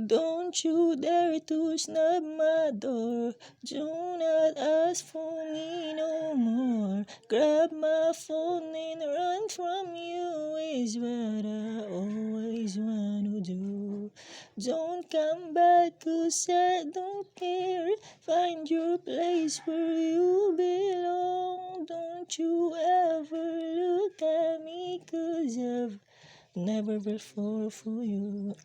Don't you dare to snub my door. Do not ask for me no more. Grab my phone and run from you is what I always wanna do. Don't come back 'cause I don't care. Find your place where you belong. Don't you ever look at me 'cause I've never will fall for you.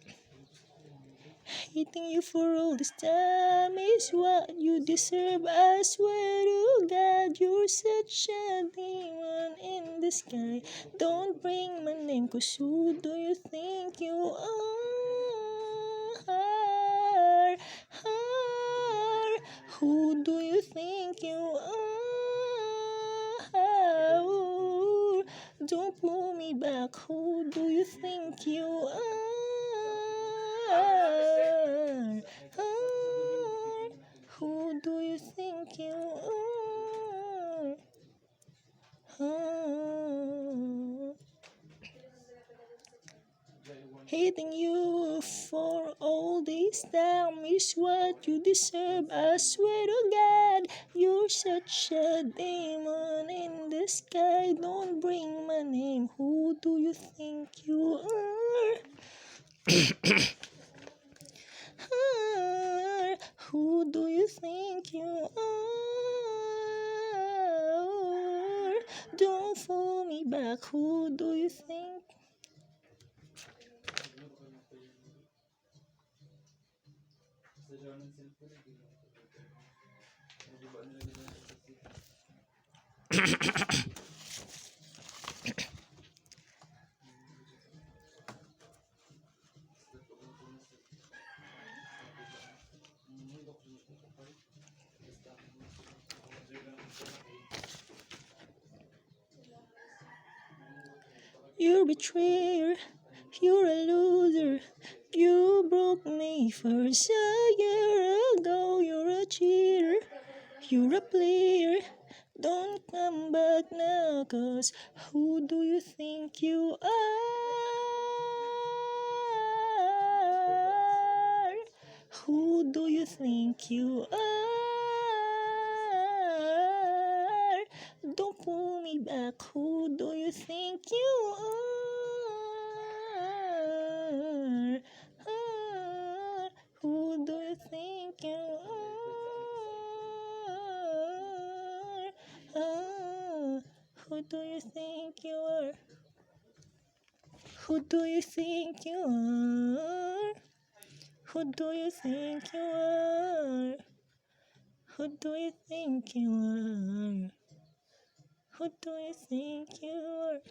Hating you for all this time is what you deserve. I swear to God, you're such a demon in the sky. Don't bring my name, 'cause who do you think you are? Who do you think you are? Don't pull me back. Who do you think you are? Who do you think you are? Hating you for all this time is what you deserve. I swear to God, you're such a demon in the sky. Don't bring my name. Who do you think you are? Who do you think you are? Don't fool me back. Who do you think? You're a betrayer, you're a loser. You broke me first a year ago. You're a cheater, you're a player. Don't come back now, 'cause who do you think you are? Who do you think you are? Don't pull me back. Who do you think you are? Who do you think you are? Who do you think you are? Who do you think you are? Who do you think you are? Who do you think you are? Who do you think you are?